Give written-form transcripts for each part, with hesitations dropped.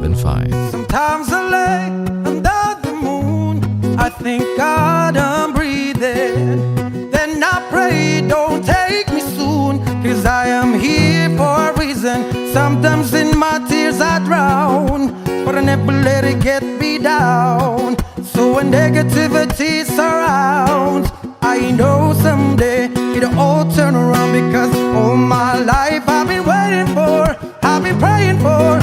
1075. Sometimes I lay under the moon, I thank God I'm breathing. Then I pray, don't take me soon, 'cause I am here for a reason. Sometimes in my tears I drown, but I never let it get me down. So when negativity surrounds, I know someday it'll all turn around, because all my life I've been waiting for, I've been praying for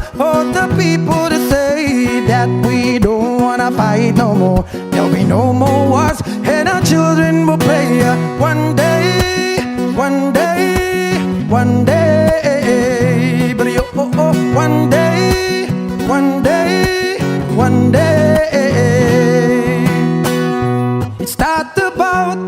the people to say that we don't wanna fight no more. There'll be no more wars, and our children will play. One day, one day, one day, but one day, one day, one day. It's not about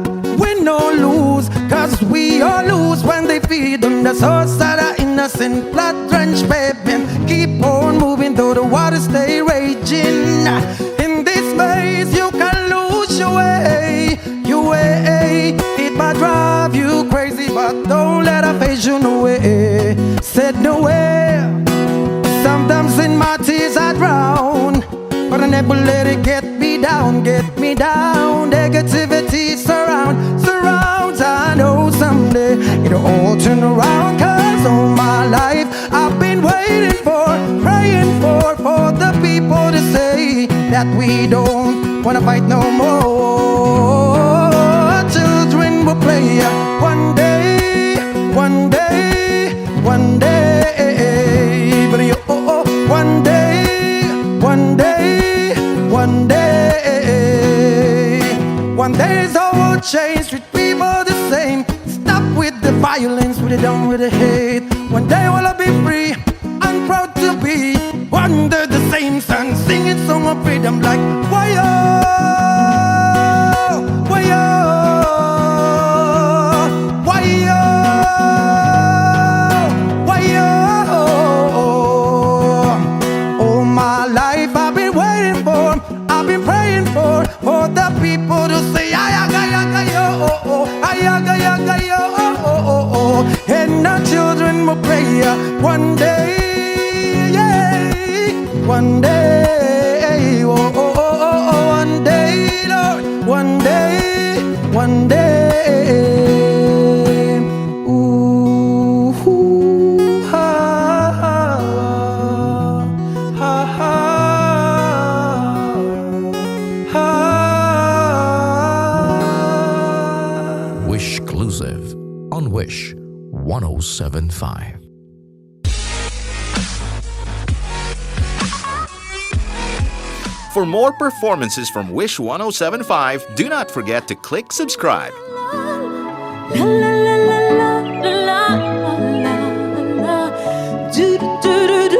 win or lose, 'cause we all lose when they feed on the souls that are innocent, blood-drenched baby. Keep on moving though the waters stay raging. In this maze you can lose your way, your way. It might drive you crazy, but don't let it phase you no way. Said no way. Sometimes in my tears I drown, but I never let it get me down, get me down. Negativity surrounds. I know someday it'll all turn around, 'cause all my life I've been waiting for, praying for the people to say that we don't wanna fight no more. Children will play one day, one day, one day, but one day, one day, one day. One day it's all will change, treat people the same. Stop with the violence, we're done with the hate. One day will I be free, I'm proud to be under the same sun, singing song of freedom like why-oh, why-oh, why-oh, why-oh. All my life I've been waiting for, I've been praying for the people to say ayagayo, ayagayo, and our children will pray one day, yeah, one day, one day, Lord, one day, one day. Ooh, ha, ha, ha, ha, ha. Wish Exclusive on Wish 1075. For more performances from Wish 1075, do not forget to click subscribe. La la la la la la la la. Do do do do do.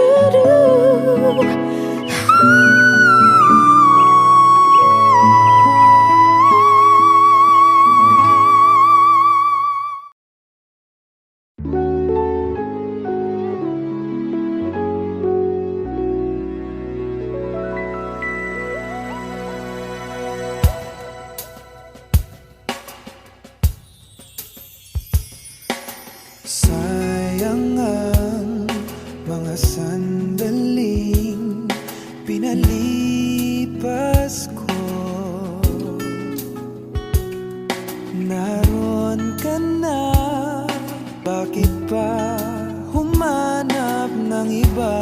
Sayang ang mga sandaling pinalipas ko. Naroon ka na, bakit pa humanap ng iba?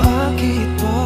Bakit ba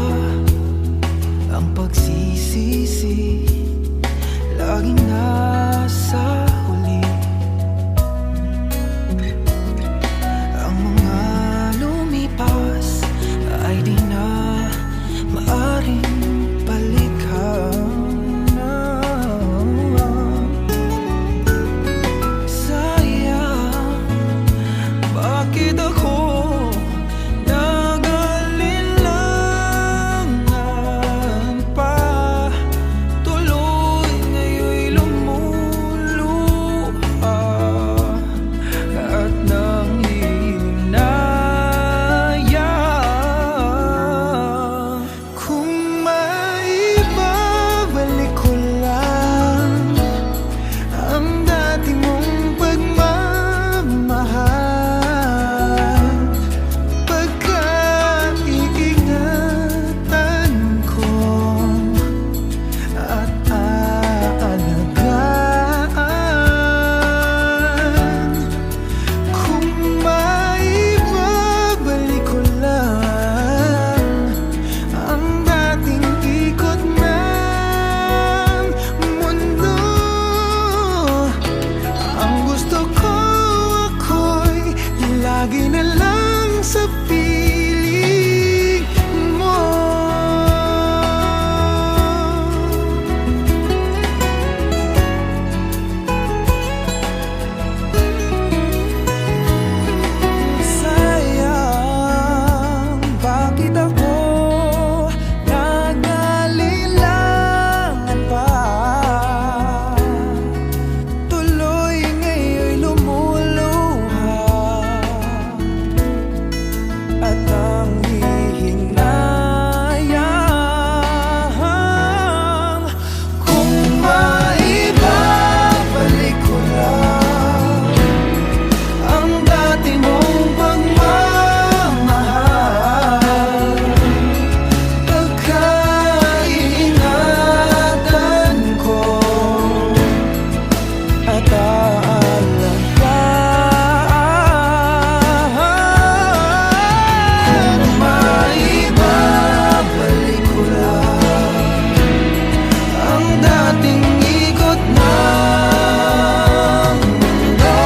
at ang hihinayang. Kung maibabalik ko lang ang dati mong pagmamahal, pagkaingatan ko at aalagaan. Kung maibabalik ko lang ang dating ikot ng mundo,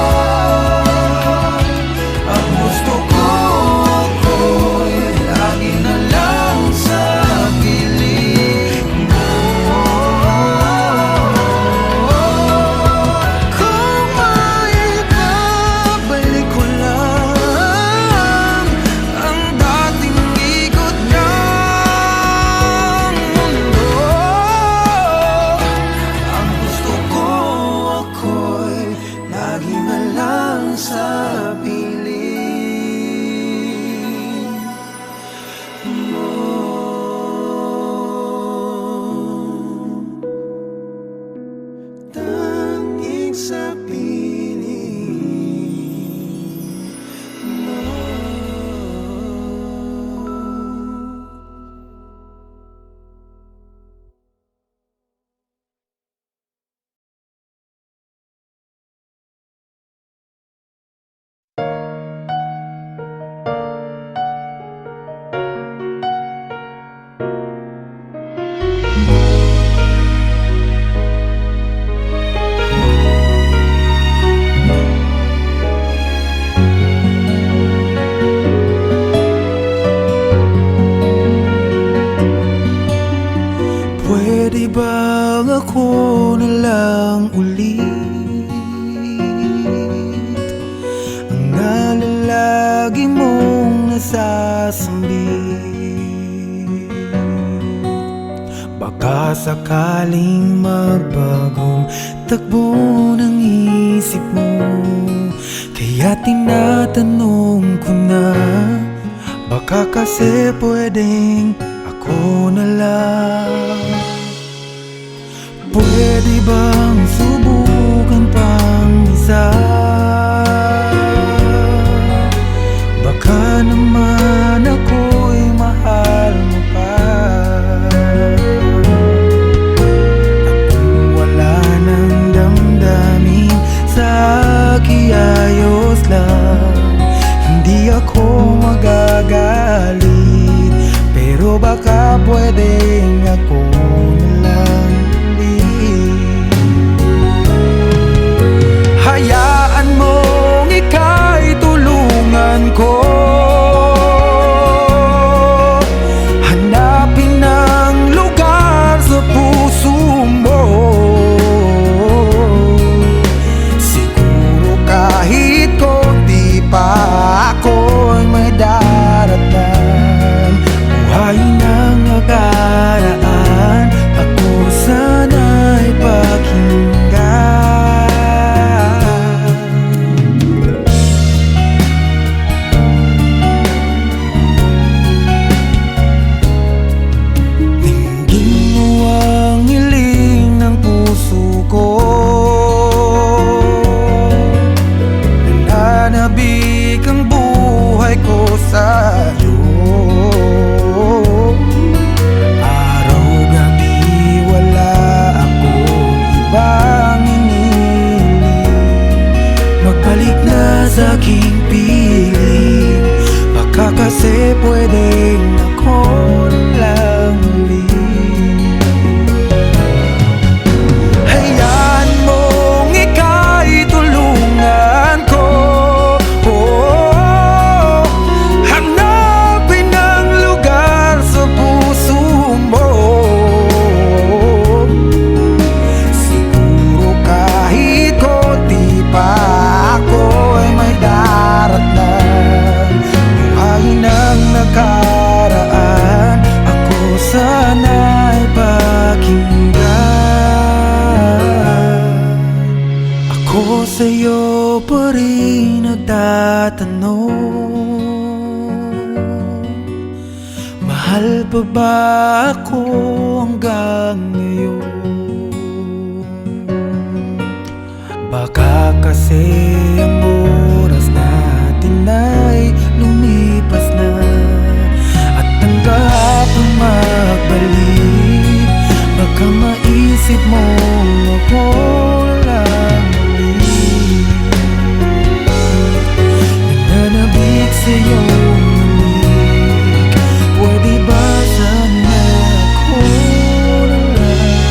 ang gusto ko ako'y lagi na lang sa piling mo. Kung maibabalik ko lang ang dating ikot ng mundo, ang gusto ko ako'y lagi na lang sa piling mo. Tanging sa piling mo. Pwede bang ako na lang ulit ang nalalagi mong nasasambit? Baka sakaling magbagong takbo ng isip mo, kaya tinatanong ko na, baka kasi pwedeng ako na lang. Pwede bang subukan pang isa? Baka naman ako'y mahal mo pa. At kung wala nang damdamin sa akin, ayos lang, hindi ako magagalit. Pero baka pwedeng ako na lang ulit. Hayaan mong ika'y tulungan ko hanapin ang lugar sa puso mo. Siguro kahit konti pa ako'y may daratan. Buhayin ang nakaraan, ako sana'y pakinggan. Dinggin mo ang hiling ng puso ko, nananabik ang buhay ko sa'yo. Araw-gabi wala akong ibang iniling, magbalik na sa aking piling. Baka kasi pwedeng ako na lang ulit. Hayaan mong ika'y tulungan ko, hanapin ang lugar sa puso mo. Siguro kahit konti pa ako'y may daratnan. Buhayin ang nakaraan, Mahal pa ba ako hanggang ngayon? Baka kasi ang oras natin ay lumipas na, at ang kahapon magbalik. Baka maisip mo ako lang ulit. Nananabik sa'yo malik. Pwede ba sana ako na lang ulit?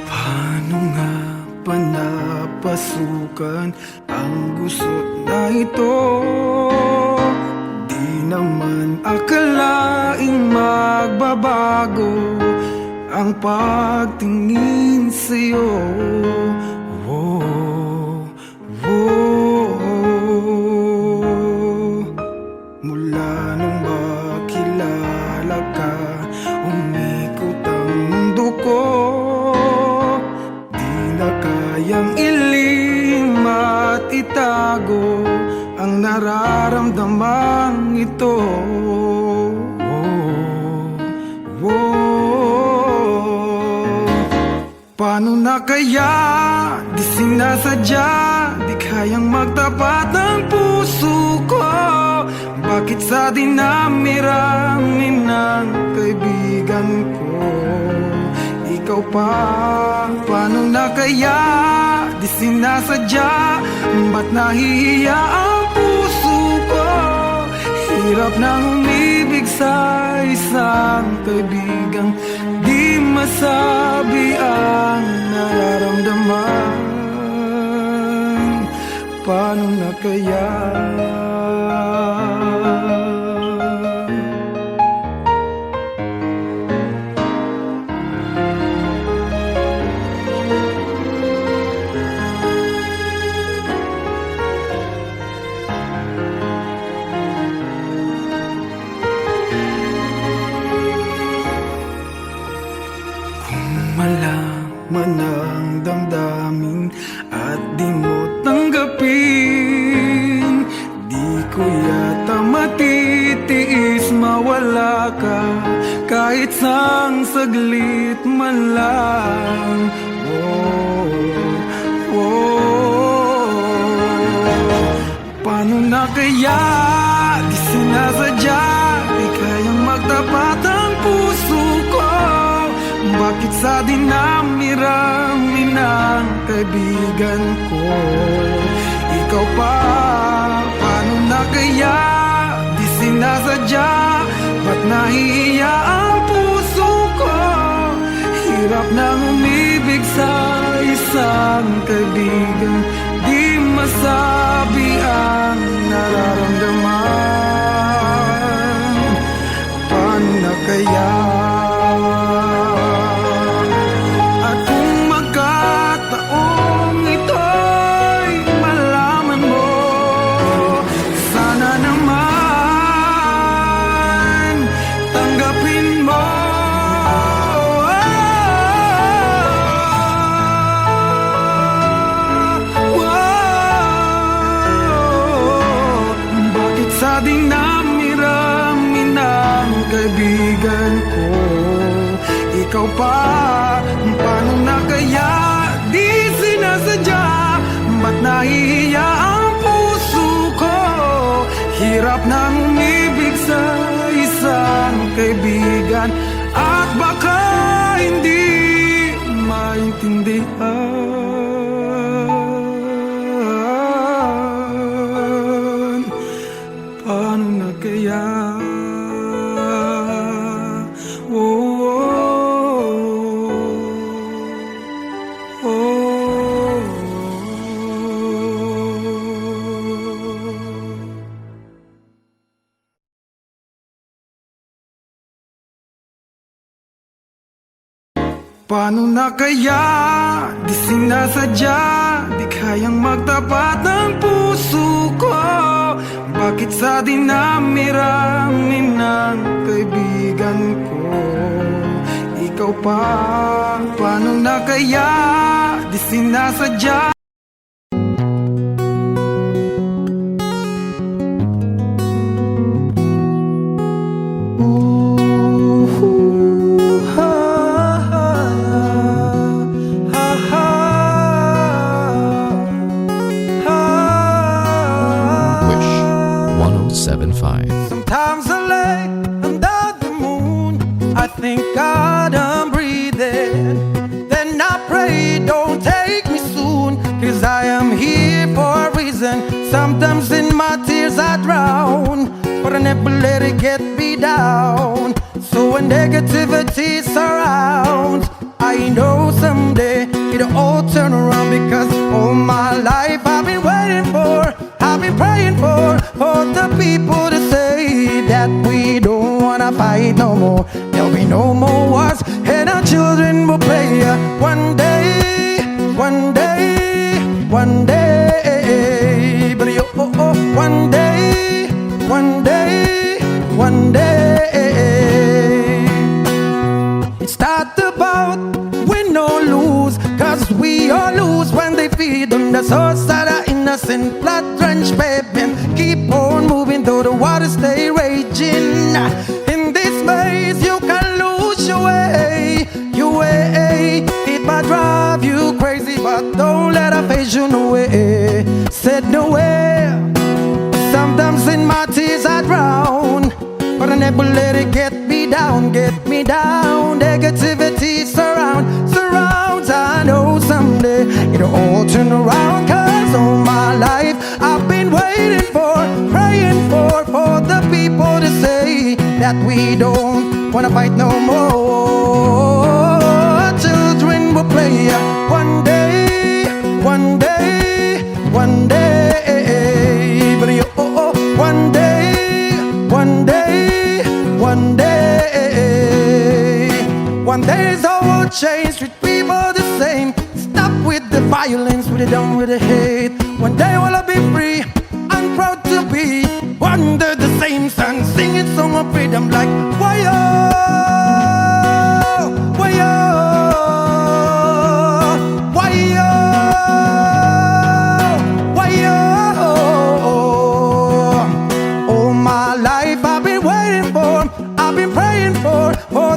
Paano nga ba napasukan ang gusot na ito? Di naman akalaing magbabago ang pagtingin sa'yo. Whoa, whoa. Mula nung makilala ka, umikot ang mundo ko. Di na kayang ilim at itago ang nararamdamang ito. Paano na kaya? Di sinasadya, di kayang magtapat ng puso ko. Bakit sa dinami-rami ng kaibigan ko, ikaw pa? Paano na kaya? Di sinasadya, ba't nahihiya ang puso ko? Hirap nang umibig sa isang kaibigang di masabi ang nararamdaman. Paano na kaya? Malaman ang damdamin at di mo tanggapin, di ko yata matitiis mawala ka kahit sang saglit man lang. Paano na kaya? Di sinasadya, di kayang magtapat ang puso ko. Bakit sa dinami-rami ng kaibigan ko, ikaw pa? Paano na kaya? Di sinasadya, ba't nahihiya ang puso ko? Hirap nang umibig sa isang kaibigan di masabi ang nararamdaman. Paano na kaya? Sa dinami-rami ng kaibigan ko, ikaw pa? Paano na kaya? Di sinasadya, ba't nahihiya ang puso ko? Hirap nang umibig sa isang kaibigan at baka hindi maintindihan. Paano na kaya? Paano na kaya? Di sinasadya, di kayang magtapat ng puso ko. Bakit sa dinami-rami ng kaibigan ko? Ikaw pa, paano na kaya? Di sinasadya. Wish 1075. Sometimes I lay under the moon, I thank God I'm breathing. Then I pray, don't take me soon, 'cause I am here for a reason. Sometimes in my tears I drown, but I never let it get me down. So when negativity surrounds, I know someday it'll all turn around, because all my life I've been waiting for, I've been praying for the people to say that we don't wanna fight no more. There'll be no more wars, and our children will play. One day, one day, one day, but one day, one day, one day. It's not about win or lose, 'cause we all lose when they feed on the souls that are innocent, blood-drenched baby. Keep on moving though the waters stay raging. In this maze you can lose your way, your way. It might drive you crazy, but don't let it phase you no way. Said no way. Sometimes in my tears I drown, but I never let it get me down, get me down. Negativity surrounds. I know someday it'll all turn around, 'cause all my life I've been waiting for, praying for the people to say that we don't wanna fight no more. Children will play one day, one day, one day, but one day, one day, one day. One day the world change, treat people the same. Stop with the violence, we're done with the hate. One day will I be free, I'm proud to be under the same sun, singing song of freedom like why all my life I've been waiting for, I've been praying for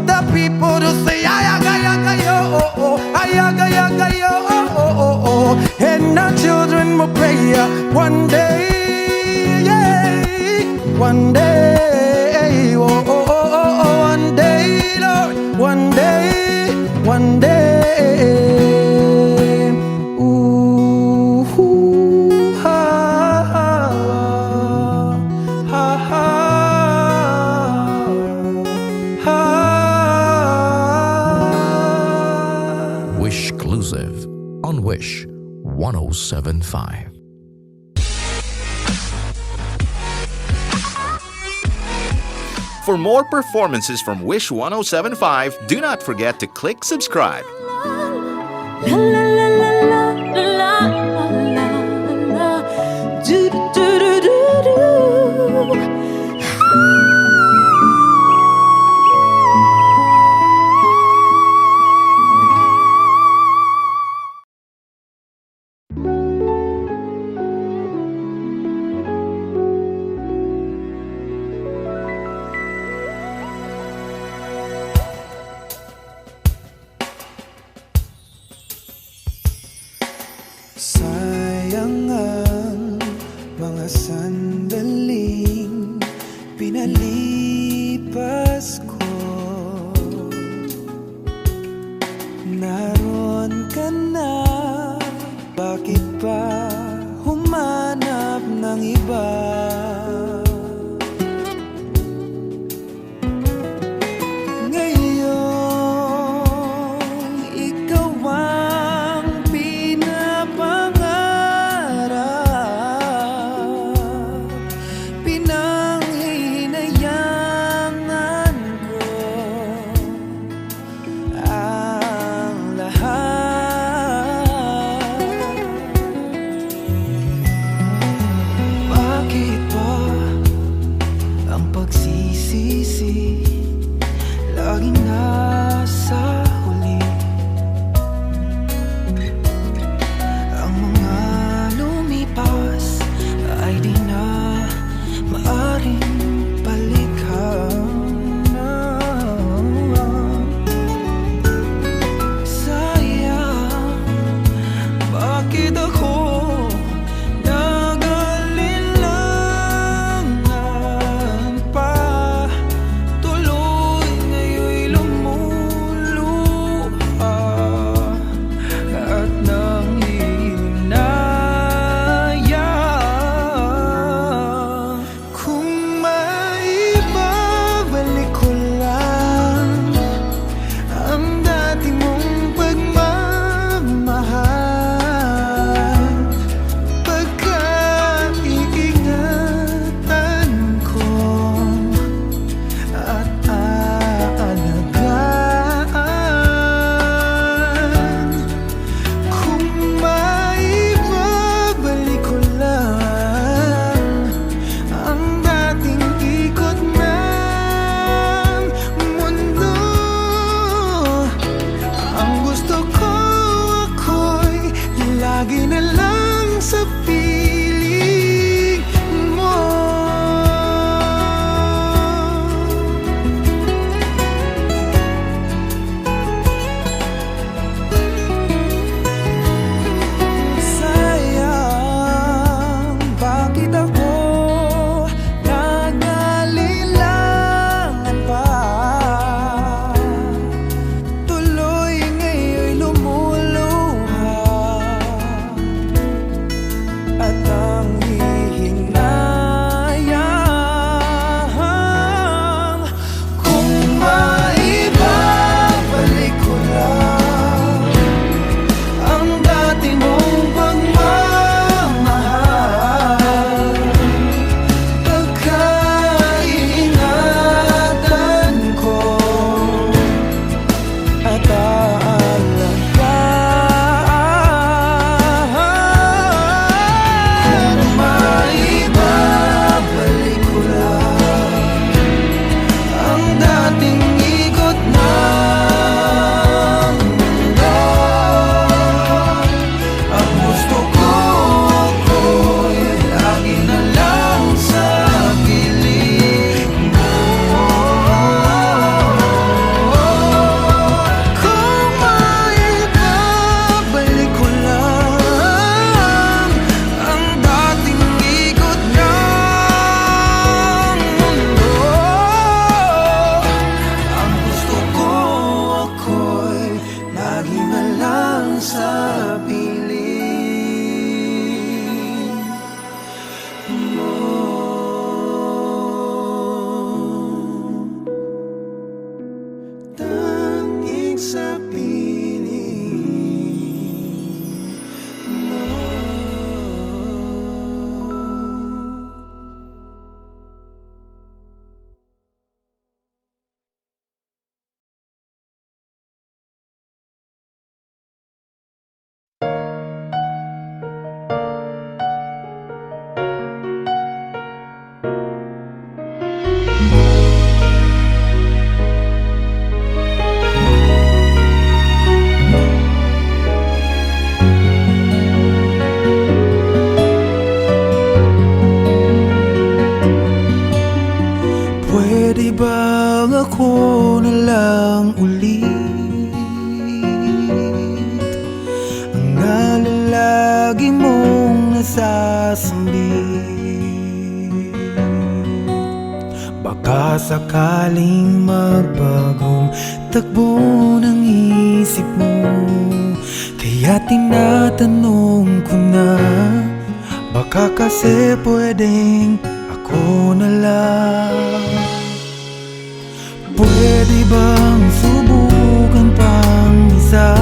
the people to say ayagayo, ayagayo, and our children will pray one day, yeah, one day, one day, Lord, one day, one day. Ooh, ha, ha, ha, ha. Wish exclusive on Wish 1075. For more performances from Wish 1075, do not forget to click subscribe. La la la la la la la la. Do do do do do do. bang ako na lang ulit ang nalalagi mong nasasambit? Baka sakaling magbagong takbo ng isip mo, kaya tinatanong ko na, baka kasi pwedeng ako na lang. Pwede bang subukan pang isa?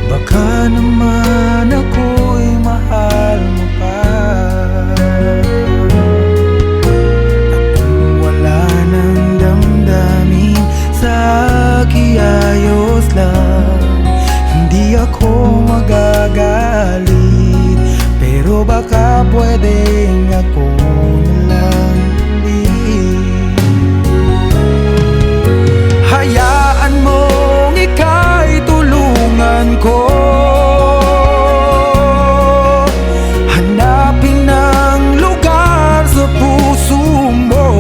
Baka naman ako'y mahal mo pa. At kung wala nang damdamin sa kiayos lang, hindi ako magagalit, pero baka pwedeng ako na lang ulit. Hayaan mong ika'y tulungan ko, hanapin ang lugar sa puso mo.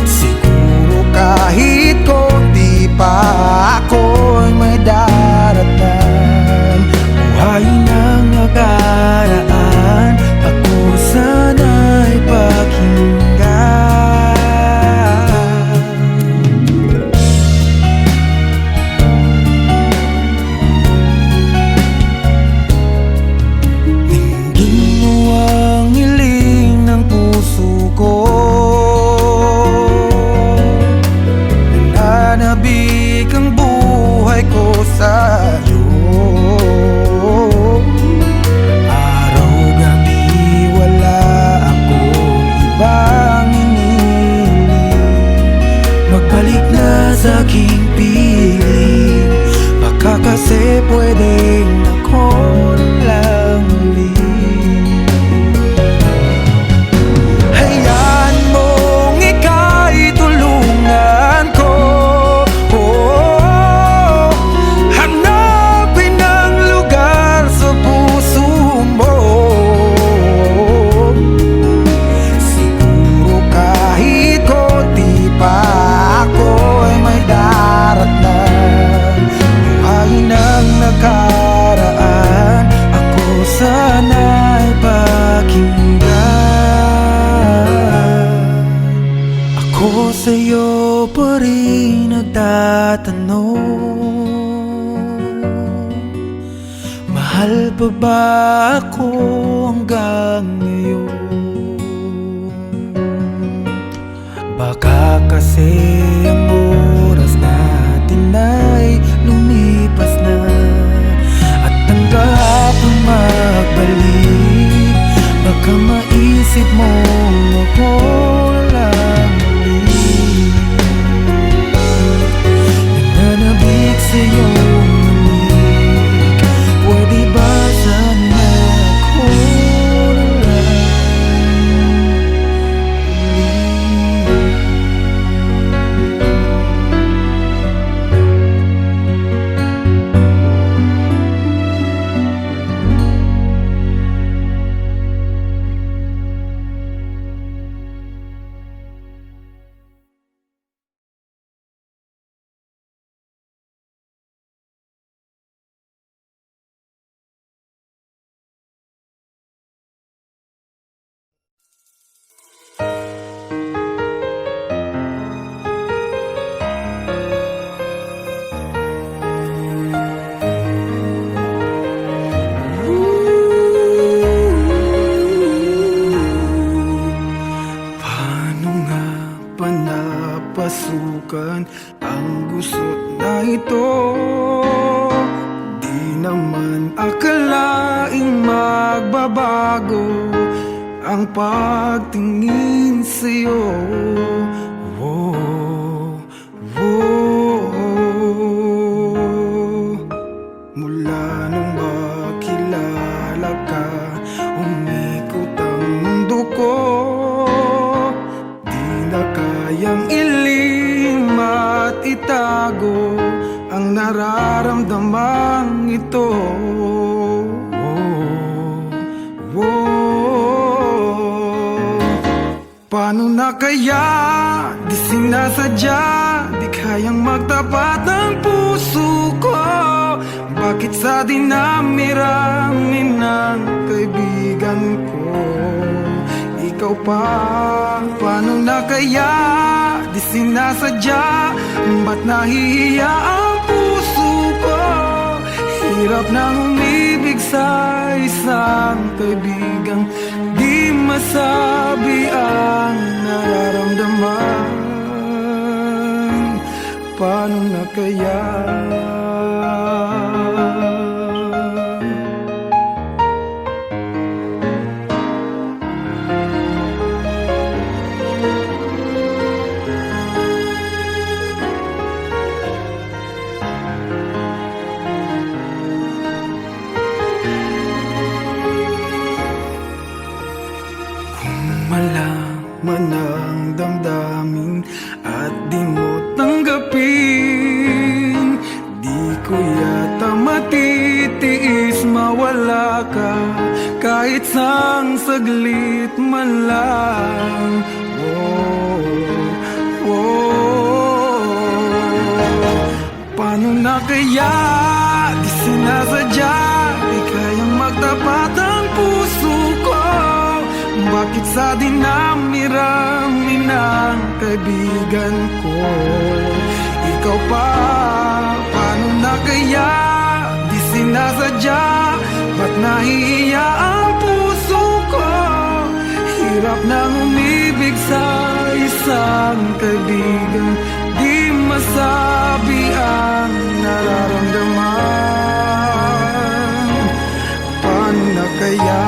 Siguro kahit konti pa ako'y may daratan. Buhayin ang nakaraan, ako sana'y pakinggan. Dinggin mo ang hiling ng puso ko, nananabik ang buhay ko sa'yo. Araw-gabi wala akong ibang iniling, magbalik na sa aking piling. Baka kasi pwedeng ako lang ulit. Hayaan mong ika'y tulungan ko, hanapin ang lugar sa puso mo. Siguro kahit konti pa ako'y may daratan. Buhayin ang nakaraan, ako sana'y pakinggan. Ako sa'yo pa rin nagtatanong, mahal pa ba ako hanggang ngayon? Baka kasi ang oras natin ay lumipas na, at ang kahapon magbalik. Baka maisip mo ako lang ulit, nananabik sa'yo ulit. Pwede ba sana ako na lang napasukan ang gusot na ito. Di naman akalaing magbabago ang pagtingin sa'yo. Mula nung makilala ka, umikot ang mundo ko. Di na kayang ilim at itago ang nararamdaman ito. Paano na kaya? Di sinasadya, di kayang magtapat ng puso ko. Bakit sa dinami-rami ng kaibigan ko ikaw pa? Paano na kaya? Di sinasadya, ba't nahihiya ang puso ko? Hirap nang umibig sa isang kaibigang di masabi ang nararamdaman. Paano na kaya? Malaman ang damdamin at di mo tanggapin, di ko yata matitiis mawala ka kahit sang saglit man lang. Paano na kaya? Di sinasadya, di kayang magtapat ang puso ko. Bakit sa dinami-rami ng kaibigan ko ikaw pa? Paano na kaya? Di sinasadya, ba't nahihiya ang puso ko? Hirap nang umibig sa isang kaibigan di masabi ang nararamdaman. Paano na kaya?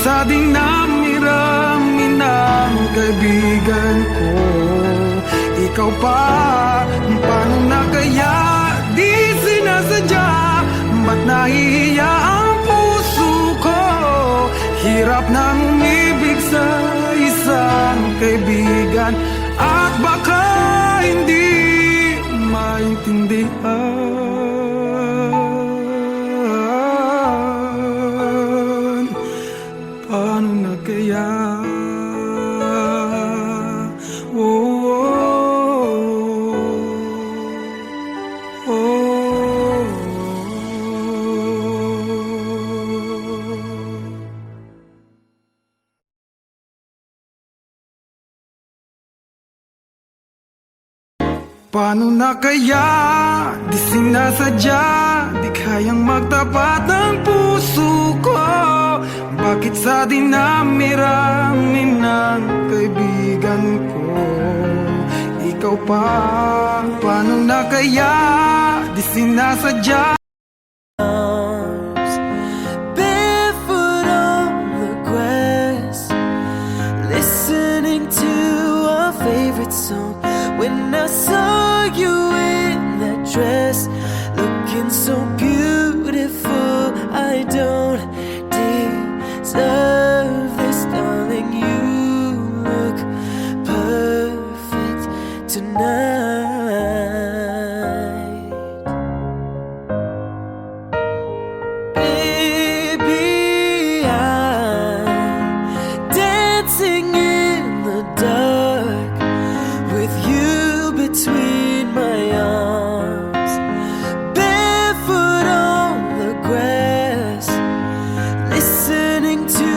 Sa dinami-rami ng kaibigan ko ikaw pa? Paano na kaya? Di sinasadya, ba't nahihiya ang puso ko? Hirap nang umibig sa isang kaibigan at baka hindi maintindihan. Paano na kaya? Paano na kaya? Di sinasadya, di kayang magtapat ng puso ko. Bakit sa dinami-rami ng kaibigan ko ikaw pa? Paano na kaya? Di sinasadya. Barefoot on the grass, listening to our favorite song. When I saw you in that dress, looking so beautiful, I don't deserve this, darling. You look perfect tonight. Baby, I'm dancing in the dark with you between my arms, barefoot on the grass, listening to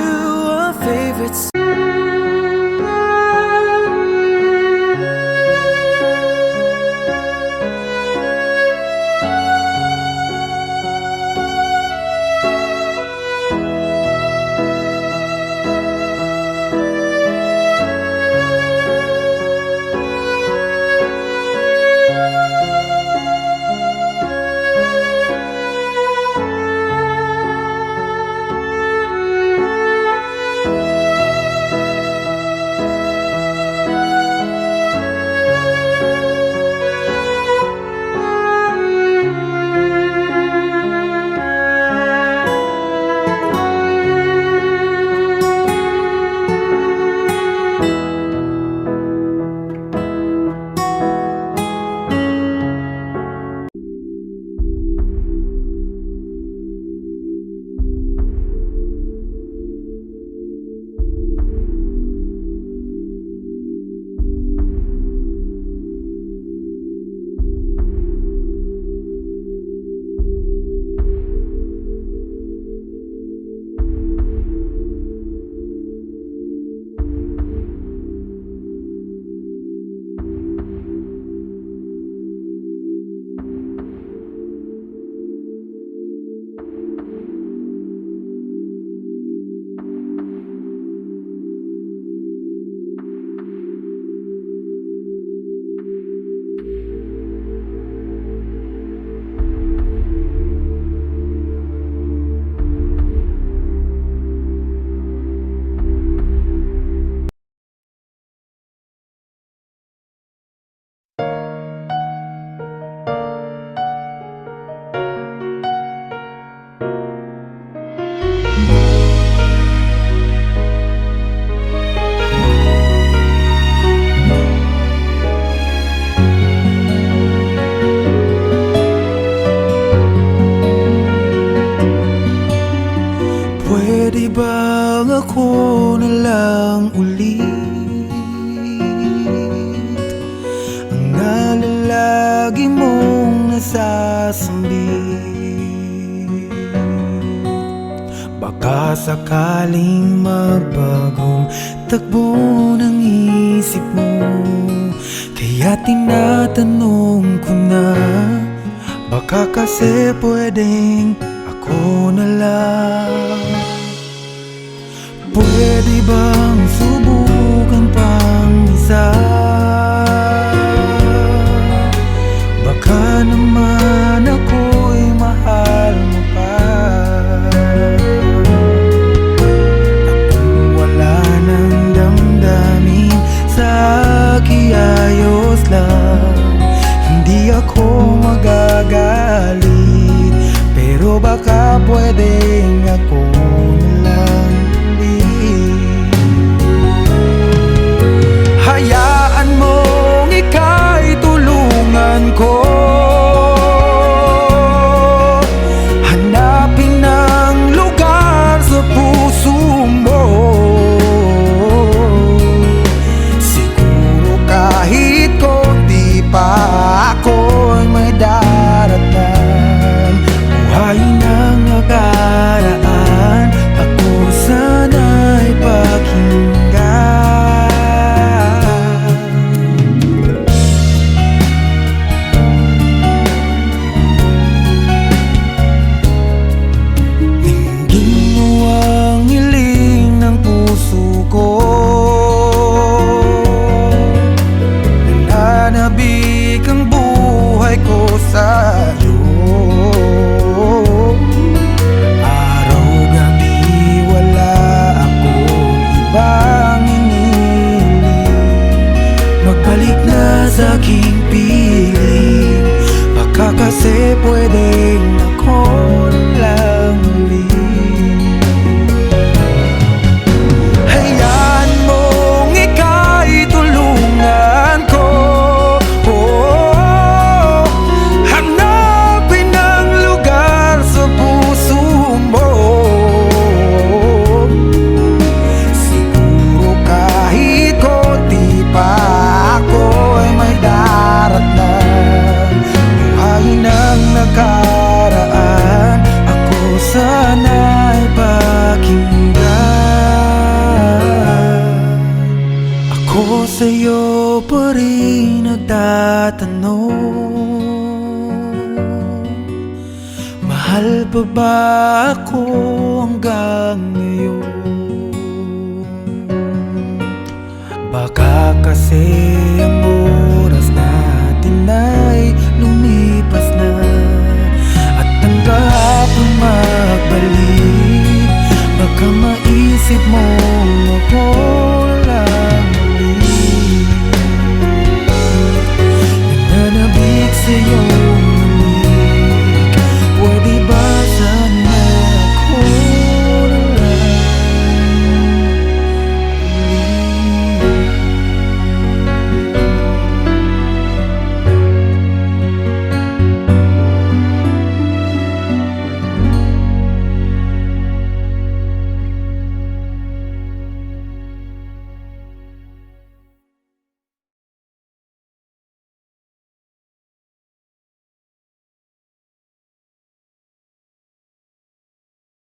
lagi mong nasasambit. Baka sakaling magbagong takbo ng isip mo, kaya tinatanong ko na, baka kasi pwedeng ako na lang. Pwede bang subukan pang isa? Baka naman ako'y mahal mo pa. Kung wala nang damdamin sa kiayos lang, hindi ako magagalit, pero baka pwedeng ako na lang. Hayaan mong ika'y tulungan ko, hanapin ang lugar sa puso mo. Siguro kahit konti pa ako'y may daratan. Buhayin ang nakaraan, ako sana'y pakinggan. Nananabik ang buhay ko sa'yo. Araw-gabi wala akong ibang hinihiling, magbalik na sa aking piling. Baka kasi pwedeng ako lang ulit. Hayaan mong ika'y tulungan ko, hanapin ang lugar sa puso mo. Siguro kahit konti pa ako'y may daratan. Buhayin ang nakaraan, ako sana'y pakinggan. Ako sa'yo pa rin nagtatanong, mahal pa ba ako hanggang ngayon? Baka kasi ang